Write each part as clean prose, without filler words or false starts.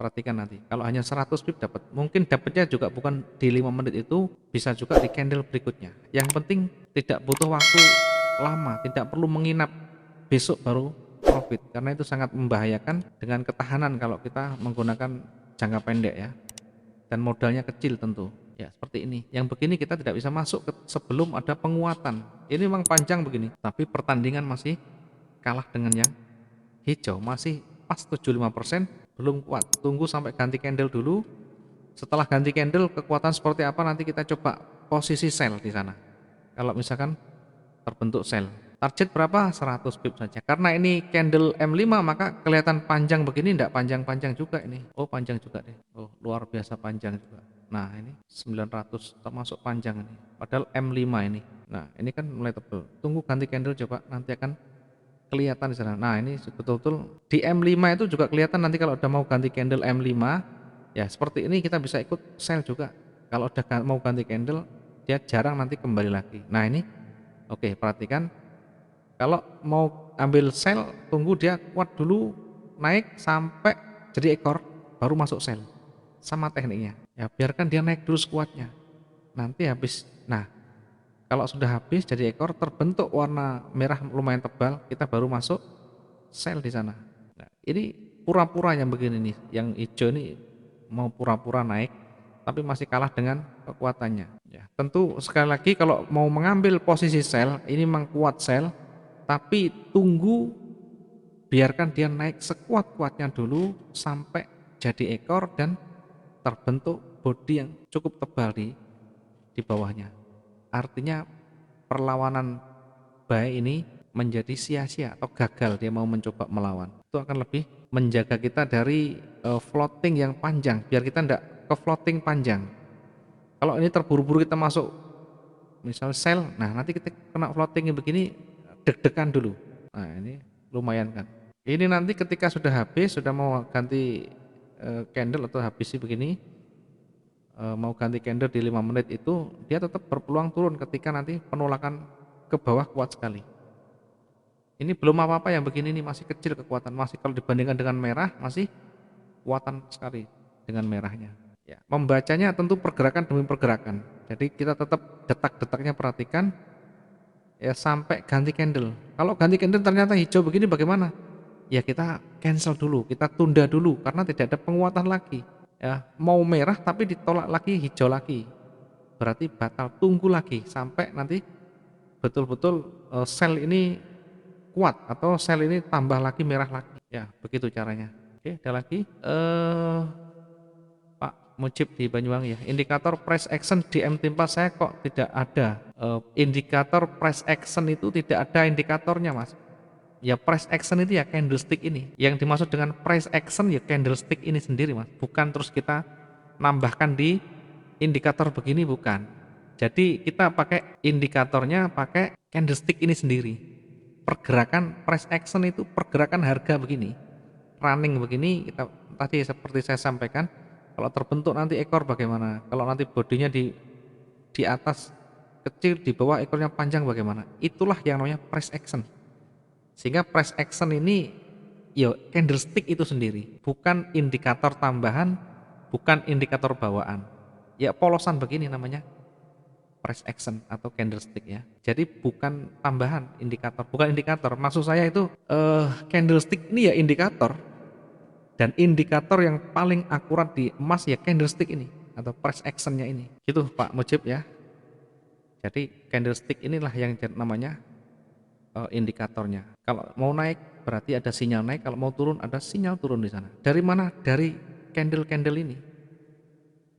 Perhatikan nanti, kalau hanya 100 pip dapat, mungkin dapatnya juga bukan di 5 menit itu, bisa juga di candle berikutnya. Yang penting tidak butuh waktu lama, tidak perlu menginap besok baru profit, karena itu sangat membahayakan dengan ketahanan kalau kita menggunakan jangka pendek ya, dan modalnya kecil tentu. Ya seperti ini, yang begini kita tidak bisa masuk sebelum ada penguatan. Ini memang panjang begini, tapi pertandingan masih kalah dengan yang hijau, masih pas 75%, belum kuat. Tunggu sampai ganti candle dulu. Setelah ganti candle kekuatan seperti apa nanti kita coba posisi sell di sana. Kalau misalkan terbentuk sell, target berapa? 100 pip saja. Karena ini candle M5 maka kelihatan panjang begini, enggak panjang-panjang juga ini. Oh panjang juga deh. Oh luar biasa panjang juga. Nah ini 900 termasuk panjang ini. Padahal M5 ini. Nah ini kan mulai tebel. Tunggu ganti candle coba, nanti akan kelihatan di sana. Nah ini betul-betul di M5 itu juga kelihatan nanti kalau udah mau ganti candle M5 ya seperti ini kita bisa ikut sell juga. Kalau udah mau ganti candle dia jarang nanti kembali lagi. Nah ini oke, perhatikan kalau mau ambil sell tunggu dia kuat dulu, naik sampai jadi ekor baru masuk sell. Sama tekniknya ya, biarkan dia naik dulu sekuatnya, nanti habis. Nah kalau sudah habis jadi ekor terbentuk warna merah lumayan tebal, kita baru masuk sell di sana. Nah, ini pura-pura yang begini nih, yang hijau ini mau pura-pura naik, tapi masih kalah dengan kekuatannya. Ya, tentu sekali lagi kalau mau mengambil posisi sell, ini memang kuat sell, tapi tunggu biarkan dia naik sekuat-kuatnya dulu sampai jadi ekor dan terbentuk body yang cukup tebal di bawahnya. Artinya perlawanan buy ini menjadi sia-sia atau gagal dia mau mencoba melawan. Itu akan lebih menjaga kita dari floating yang panjang, biar kita tidak ke floating panjang. Kalau ini terburu-buru kita masuk misal sell, nah nanti kita kena floating yang begini deg-degan dulu. Nah ini lumayan kan. Ini nanti ketika sudah habis, sudah mau ganti candle atau habis begini, mau ganti candle di 5 menit itu dia tetap berpeluang turun ketika nanti penolakan ke bawah kuat sekali. Ini belum apa-apa yang begini ini masih kecil kekuatan, masih kalau dibandingkan dengan merah masih kuatan sekali dengan merahnya. Ya, membacanya tentu pergerakan demi pergerakan. Jadi kita tetap detak-detaknya perhatikan ya sampai ganti candle. Kalau ganti candle ternyata hijau begini bagaimana? Ya kita cancel dulu, kita tunda dulu karena tidak ada penguatan lagi. Ya, mau merah tapi ditolak lagi hijau lagi. Berarti batal, tunggu lagi sampai nanti betul-betul sell ini kuat atau sel ini tambah lagi merah lagi. Ya, begitu caranya. Oke, ada lagi Pak Mujib di Banyuwangi ya. Indikator price action di MT4 saya kok tidak ada. Indikator price action itu tidak ada indikatornya, Mas. Ya price action itu ya candlestick ini. Yang dimaksud dengan price action ya candlestick ini sendiri, Mas. Bukan terus kita nambahkan di indikator begini bukan. Jadi kita pakai indikatornya pakai candlestick ini sendiri. Pergerakan price action itu pergerakan harga begini, running begini, kita tadi seperti saya sampaikan, kalau terbentuk nanti ekor bagaimana, kalau nanti bodinya di atas kecil, di bawah ekornya panjang bagaimana, itulah yang namanya price action. Sehingga price action ini ya candlestick itu sendiri, bukan indikator tambahan, bukan indikator bawaan. Ya polosan begini namanya price action atau candlestick ya. Jadi bukan tambahan indikator, bukan indikator. Maksud saya itu candlestick ini ya indikator, dan indikator yang paling akurat di emas ya candlestick ini atau price actionnya ini. Gitu Pak Mujib ya. Jadi candlestick inilah yang namanya indikatornya. Kalau mau naik berarti ada sinyal naik, kalau mau turun ada sinyal turun di sana. Dari mana? Dari candle-candle ini.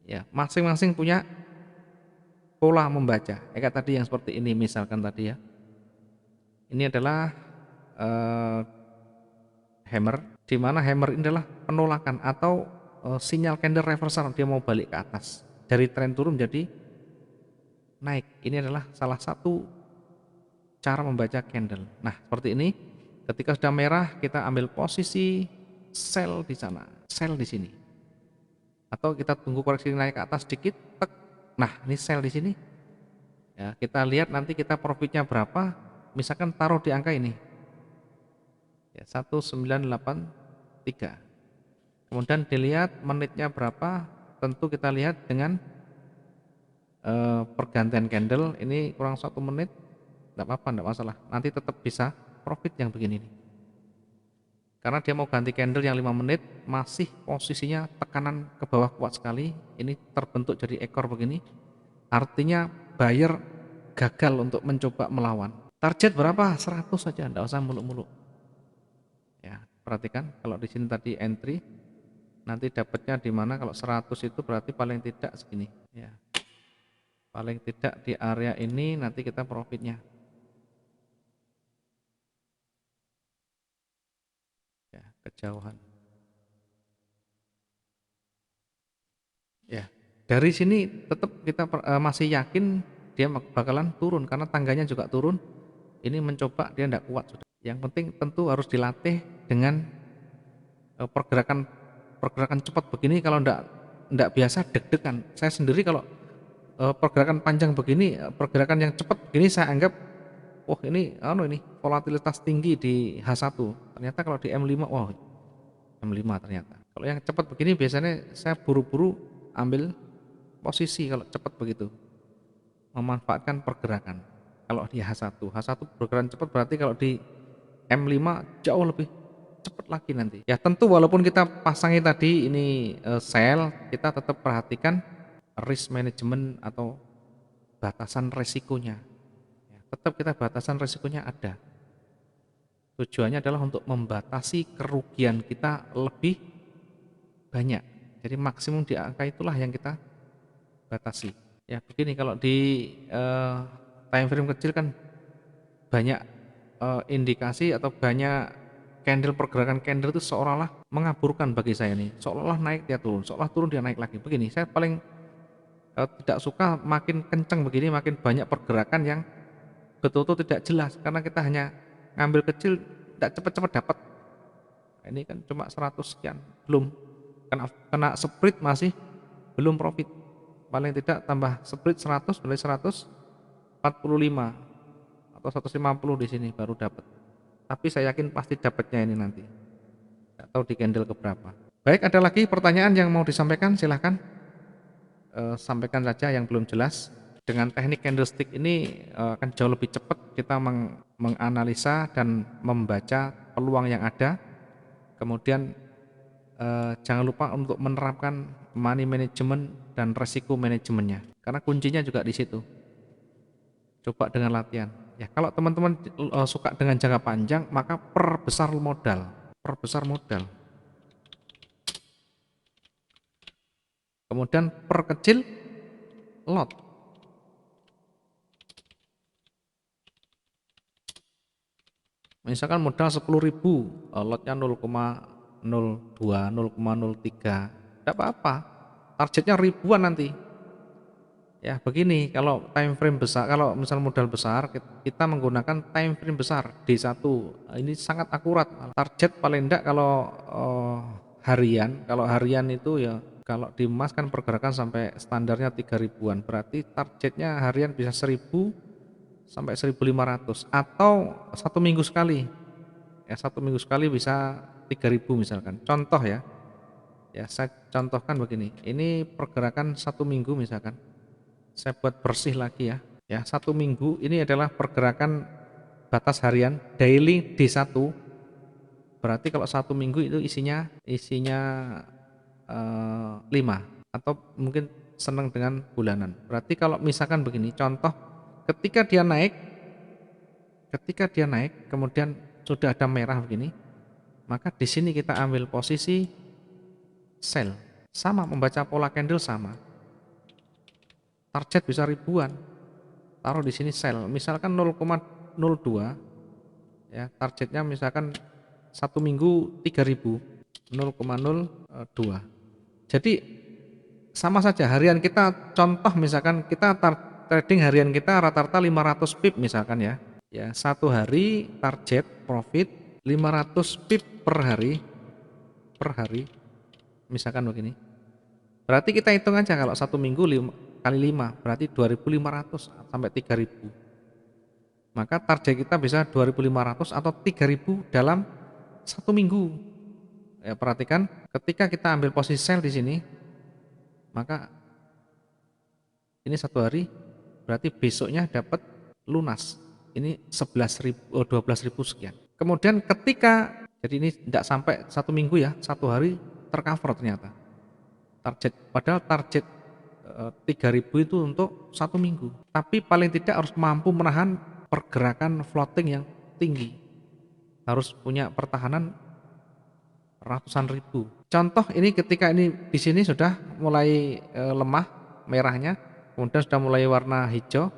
Ya, masing-masing punya pola membaca. Kayak tadi yang seperti ini misalkan tadi ya. Ini adalah hammer, di mana hammer ini adalah penolakan atau sinyal candle reversal, dia mau balik ke atas. Dari tren turun jadi naik. Ini adalah salah satu cara membaca candle. Nah, seperti ini. Ketika sudah merah, kita ambil posisi sell di sana, sell di sini. Atau kita tunggu koreksi naik ke atas sedikit, tek. Nah, ini sell di sini. Ya, kita lihat nanti kita profitnya berapa. Misalkan taruh di angka ini. Ya, 1983. Kemudian dilihat menitnya berapa, tentu kita lihat dengan pergantian candle. Ini kurang 1 menit, enggak apa-apa, enggak masalah, nanti tetap bisa profit yang begini nih. Karena dia mau ganti candle yang 5 menit, masih posisinya tekanan ke bawah kuat sekali, ini terbentuk jadi ekor begini, artinya buyer gagal untuk mencoba melawan. Target berapa? 100 saja, enggak usah muluk-muluk. Ya, perhatikan kalau di sini tadi entry, nanti dapatnya di mana. Kalau 100 itu berarti paling tidak segini, ya. Paling tidak di area ini nanti kita profitnya. Ya, kejauhan. Ya, dari sini tetap kita masih yakin dia bakalan turun karena tangganya juga turun. Ini mencoba dia tidak kuat sudah. Yang penting tentu harus dilatih dengan pergerakan pergerakan cepat begini. Kalau tidak biasa deg-degan. Saya sendiri kalau pergerakan panjang begini, pergerakan yang cepat begini, saya anggap wah ini ini volatilitas tinggi di H1. Ternyata kalau di M5, wah M5 ternyata. Kalau yang cepat begini biasanya saya buru-buru ambil posisi kalau cepat begitu, memanfaatkan pergerakan. Kalau di H1 pergerakan cepat, berarti kalau di M5 jauh lebih cepat lagi nanti. Ya tentu walaupun kita pasangi tadi ini sell, kita tetap perhatikan risk management atau batasan resikonya. Ya, tetap kita batasan resikonya ada. Tujuannya adalah untuk membatasi kerugian kita lebih banyak. Jadi maksimum di angka itulah yang kita batasi. Ya begini, kalau di time frame kecil kan banyak indikasi atau banyak candle, pergerakan candle itu seolah-olah mengaburkan bagi saya nih. Seolah-olah naik dia turun, seolah turun dia naik lagi. Begini, saya paling tidak suka makin kencang begini, makin banyak pergerakan yang betul-betul tidak jelas, karena kita hanya ngambil kecil, tidak cepat-cepat dapat. Nah, ini kan cuma 100 sekian, belum kena spread, masih belum profit. Paling tidak tambah spread 100, dari 145 atau 150 di sini baru dapat. Tapi saya yakin pasti dapatnya ini nanti. Tidak tahu di candle keberapa. Baik, ada lagi pertanyaan yang mau disampaikan? Silahkan sampaikan saja yang belum jelas. Dengan teknik candlestick ini akan jauh lebih cepat kita menganalisa dan membaca peluang yang ada. Kemudian jangan lupa untuk menerapkan money management dan resiko manajemennya, karena kuncinya juga di situ. Coba dengan latihan. Ya, kalau teman-teman suka dengan jangka panjang, maka perbesar modal, perbesar modal. Kemudian perkecil lot. Misalkan modal 10.000, lotnya 0,02, 0,03, tidak apa-apa. Targetnya ribuan nanti. Ya begini, kalau time frame besar, kalau misal modal besar, kita menggunakan time frame besar D1. Ini sangat akurat. Target paling tidak kalau harian, kalau harian itu ya, kalau di emas kan pergerakan sampai standarnya 3.000-an, berarti targetnya harian bisa 1.000 sampai 1.500, atau 1 minggu sekali. Ya 1 minggu sekali bisa 3.000 misalkan. Contoh ya. Ya saya contohkan begini. Ini pergerakan 1 minggu misalkan. Saya buat bersih lagi ya. Ya 1 minggu ini adalah pergerakan batas harian daily D1. Berarti kalau 1 minggu itu isinya 5, atau mungkin senang dengan bulanan. Berarti kalau misalkan begini, contoh ketika dia naik, kemudian sudah ada merah begini, maka di sini kita ambil posisi sell. Sama, membaca pola candle sama. Target bisa ribuan. Taruh di sini sell. Misalkan 0,02, ya, targetnya misalkan 1 minggu 3.000, 0,02. Jadi sama saja harian kita, contoh misalkan kita trading harian kita rata-rata 500 pip misalkan ya. Ya, 1 hari target profit 500 pip per hari, misalkan begini. Berarti kita hitung aja, kalau 1 minggu kali 5 berarti 2.500 sampai 3.000. Maka target kita bisa 2.500 atau 3.000 dalam 1 minggu. Ya, perhatikan ketika kita ambil posisi sell di sini, maka ini 1 hari berarti besoknya dapat lunas. Ini 11.000, 12.000 sekian. Kemudian ketika, jadi ini tidak sampai 1 minggu ya, 1 hari tercover ternyata. Padahal target 3.000 itu untuk 1 minggu. Tapi paling tidak harus mampu menahan pergerakan floating yang tinggi. Harus punya pertahanan ratusan ribu. Contoh ini ketika ini di sini sudah mulai lemah merahnya, kemudian sudah mulai warna hijau.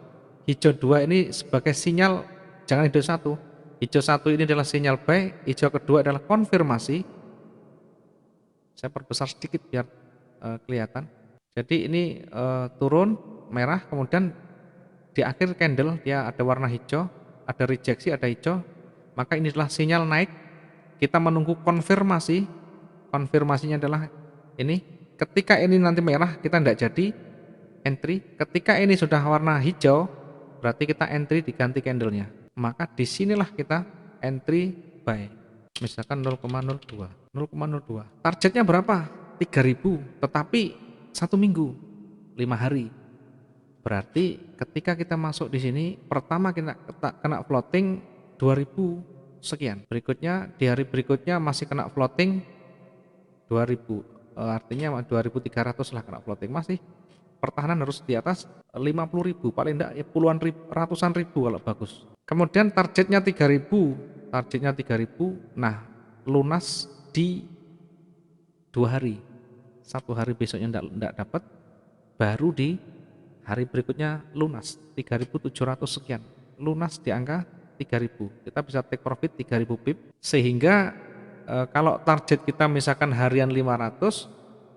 Hijau 2 ini sebagai sinyal, jangan hijau 1. Hijau 1 ini adalah sinyal buy, hijau kedua adalah konfirmasi. Saya perbesar sedikit biar kelihatan. Jadi ini turun merah, kemudian di akhir candle dia ada warna hijau, ada rejeksi, ada hijau, maka ini adalah sinyal naik. Kita menunggu konfirmasi. Konfirmasinya adalah ini. Ketika ini nanti merah, kita tidak jadi entry. Ketika ini sudah warna hijau, berarti kita entry diganti candlenya. Maka disinilah kita entry buy. Misalkan 0,02. Targetnya berapa? 3.000, tetapi 1 minggu, 5 hari. Berarti ketika kita masuk di sini, pertama kita kena floating 2.000 sekian. Berikutnya di hari berikutnya masih kena floating 2.000, artinya 2.300 lah kena floating. Masih pertahanan harus di atas 50.000, paling enggak ya puluhan ribu, ratusan ribu kalau bagus. Kemudian targetnya 3.000, nah lunas di 2 hari. 1 hari besoknya enggak dapat, baru di hari berikutnya lunas 3.700 sekian, lunas di angka 3.000. Kita bisa take profit 3.000 pip, sehingga kalau target kita misalkan harian 500,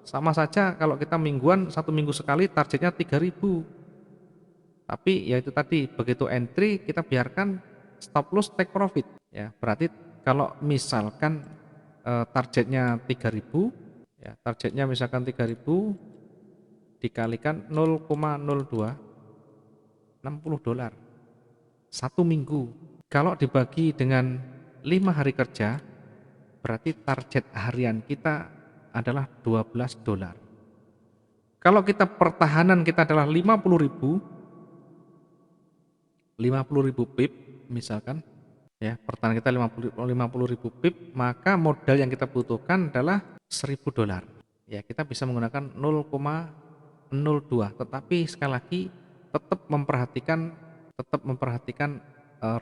sama saja kalau kita mingguan 1 minggu sekali targetnya 3.000. Tapi ya itu tadi, begitu entry kita biarkan stop loss take profit ya. Berarti kalau misalkan targetnya 3.000 ya, targetnya misalkan 3.000 dikalikan 0,02, $60 1 minggu. Kalau dibagi dengan 5 hari kerja, berarti target harian kita adalah $12. Kalau kita pertahanan kita adalah 50.000 pip misalkan ya, pertahanan kita 50.000 pip, maka modal yang kita butuhkan adalah $1.000 ya. Kita bisa menggunakan 0,02, tetapi sekali lagi tetap memperhatikan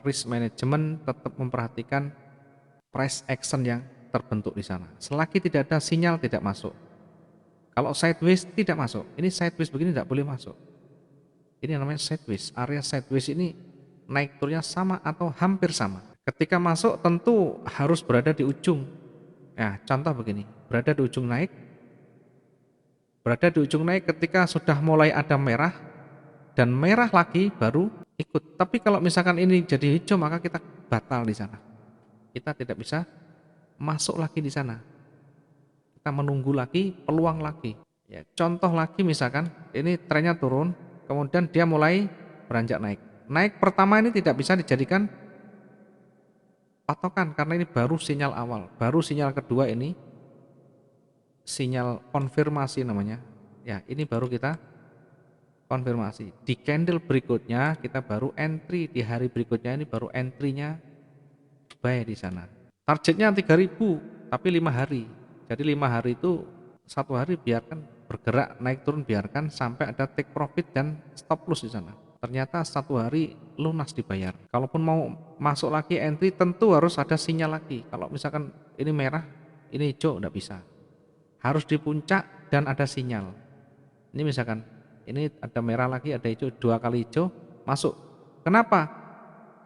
risk management, tetap memperhatikan price action yang terbentuk di sana. Selagi tidak ada sinyal tidak masuk. Kalau sideways tidak masuk. Ini sideways begini tidak boleh masuk. Ini namanya sideways. Area sideways ini naik turunnya sama atau hampir sama. Ketika masuk tentu harus berada di ujung. Nah, contoh begini, berada di ujung naik ketika sudah mulai ada merah dan merah lagi baru ikut. Tapi kalau misalkan ini jadi hijau, maka kita batal di sana. Kita tidak bisa masuk lagi di sana. Kita menunggu lagi, peluang lagi. Ya, contoh lagi misalkan ini trennya turun, kemudian dia mulai beranjak naik. Naik pertama ini tidak bisa dijadikan patokan karena ini baru sinyal awal. Baru sinyal kedua ini sinyal konfirmasi namanya. Ya, ini baru kita konfirmasi. Di candle berikutnya kita baru entry, di hari berikutnya ini baru entry-nya buy di sana. Targetnya 3.000 tapi 5 hari. Jadi 5 hari itu 1 hari biarkan bergerak naik turun, biarkan sampai ada take profit dan stop loss di sana. Ternyata 1 hari lunas dibayar. Kalaupun mau masuk lagi entry tentu harus ada sinyal lagi. Kalau misalkan ini merah, ini hijau enggak bisa. Harus di puncak dan ada sinyal. Ini misalkan ini ada merah lagi, ada hijau, 2 kali hijau masuk. Kenapa?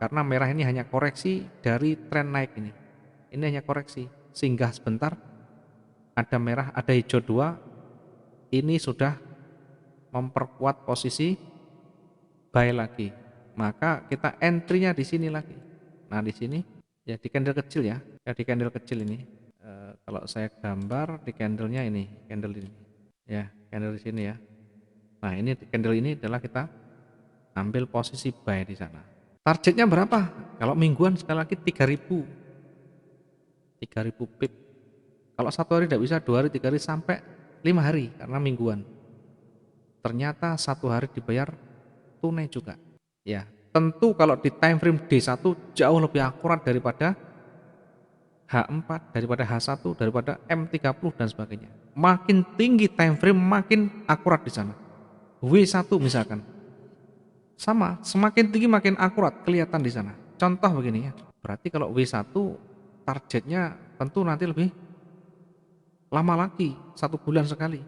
Karena merah ini hanya koreksi dari tren naik ini. Ini hanya koreksi, singgah sebentar, ada merah, ada hijau 2, ini sudah memperkuat posisi buy lagi. Maka kita entry-nya di sini lagi. Nah, di sini ya di candle kecil ya. Ya di candle kecil ini. Kalau saya gambar di candlenya ini, candle ini. Ya, candle di sini ya. Nah, ini candle ini adalah kita ambil posisi buy di sana. Targetnya berapa? Kalau mingguan sekali lagi 3.000 pip. Kalau 1 hari tidak bisa, 2 hari, 3 hari, sampai 5 hari karena mingguan. Ternyata 1 hari dibayar tunai juga. Ya, tentu kalau di time frame D1 jauh lebih akurat daripada H4, daripada H1, daripada M30 dan sebagainya. Makin tinggi time frame makin akurat di sana. W1 misalkan. Sama, semakin tinggi makin akurat kelihatan di sana. Contoh begini ya. Berarti kalau W1 targetnya tentu nanti lebih lama lagi, 1 bulan sekali.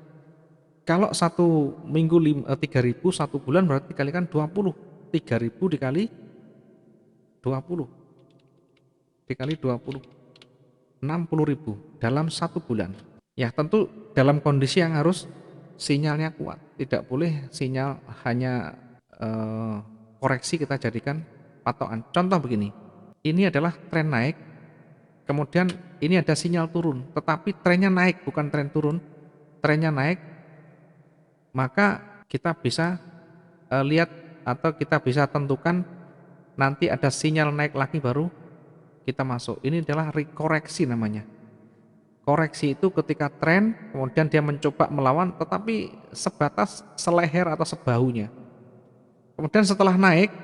Kalau 1 minggu 3.000, 1 bulan berarti kalikan 20. 3.000 dikali 20 dikali 20, 60.000 dalam 1 bulan. Ya tentu dalam kondisi yang harus sinyalnya kuat, tidak boleh sinyal hanya koreksi kita jadikan patokan. Contoh begini, ini adalah tren naik, kemudian ini ada sinyal turun, tetapi trennya naik bukan tren turun, trennya naik, maka kita bisa lihat atau kita bisa tentukan nanti ada sinyal naik lagi baru kita masuk. Ini adalah koreksi namanya. Koreksi itu ketika tren kemudian dia mencoba melawan tetapi sebatas seleher atau sebahunya. Kemudian setelah naik,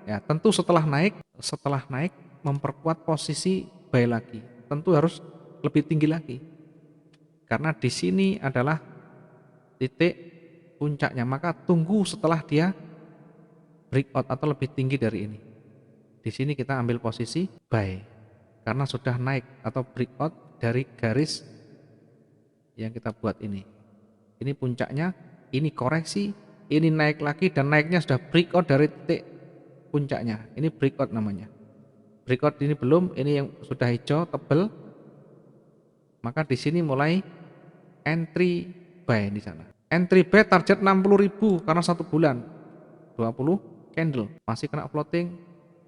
ya tentu setelah naik memperkuat posisi buy lagi. Tentu harus lebih tinggi lagi. Karena di sini adalah titik puncaknya, maka tunggu setelah dia breakout atau lebih tinggi dari ini. Di sini kita ambil posisi buy karena sudah naik atau breakout dari garis yang kita buat ini. Ini puncaknya, ini koreksi, ini naik lagi dan naiknya sudah breakout dari titik puncaknya. Ini breakout namanya. Breakout ini belum, ini yang sudah hijau tebal. Maka di sini mulai entry buy di sana. Entry buy target 60.000 karena 1 bulan. 20 candle, masih kena floating,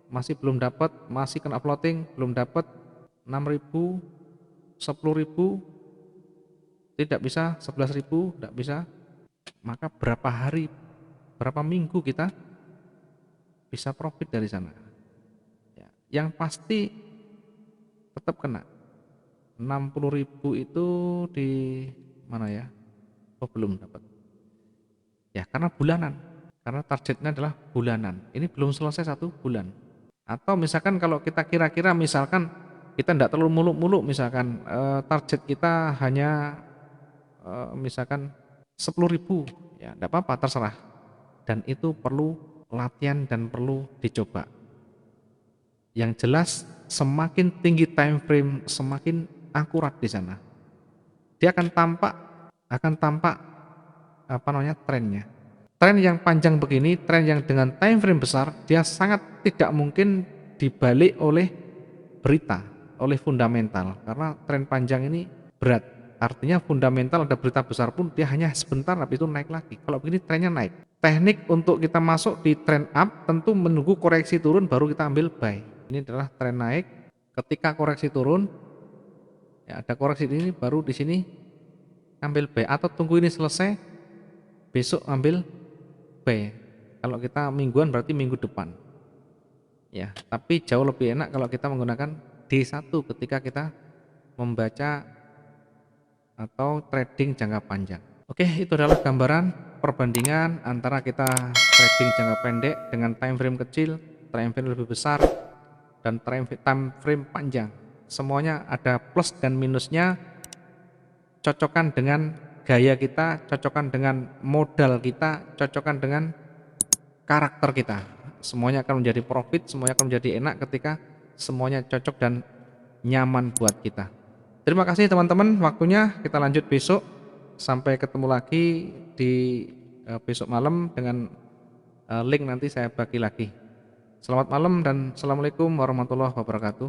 masih belum dapat, masih kena floating, belum dapat. 6.000, 10.000, tidak bisa, 11.000 tidak bisa. Maka berapa hari, berapa minggu kita bisa profit dari sana ya, yang pasti tetap kena 60.000 itu di mana ya, oh belum dapat ya karena bulanan, karena targetnya adalah bulanan, ini belum selesai 1 bulan. Atau misalkan kalau kita kira-kira misalkan kita tidak terlalu muluk-muluk, misalkan target kita hanya misalkan 10.000 ya tidak apa-apa, terserah. Dan itu perlu latihan dan perlu dicoba. Yang jelas semakin tinggi time frame semakin akurat di sana. Dia akan tampak apa namanya trennya. Tren yang panjang begini, tren yang dengan time frame besar, dia sangat tidak mungkin dibalik oleh berita, oleh fundamental, karena tren panjang ini berat. Artinya fundamental ada berita besar pun dia hanya sebentar habis itu naik lagi. Kalau begini trennya naik. Teknik untuk kita masuk di trend up tentu menunggu koreksi turun baru kita ambil buy. Ini adalah tren naik. Ketika koreksi turun, ya ada koreksi ini baru di sini ambil buy atau tunggu ini selesai besok ambil buy. Kalau kita mingguan berarti minggu depan. Ya, tapi jauh lebih enak kalau kita menggunakan D1 ketika kita membaca atau trading jangka panjang. Oke, itu adalah gambaran perbandingan antara kita trading jangka pendek dengan time frame kecil, time frame lebih besar, dan time frame panjang. Semuanya ada plus dan minusnya. Cocokkan dengan gaya kita, cocokkan dengan modal kita, cocokkan dengan karakter kita. Semuanya akan menjadi profit, semuanya akan menjadi enak ketika semuanya cocok dan nyaman buat kita. Terima kasih teman-teman, waktunya kita lanjut besok. Sampai ketemu lagi di besok malam dengan link nanti saya bagi lagi. Selamat malam dan assalamualaikum warahmatullahi wabarakatuh.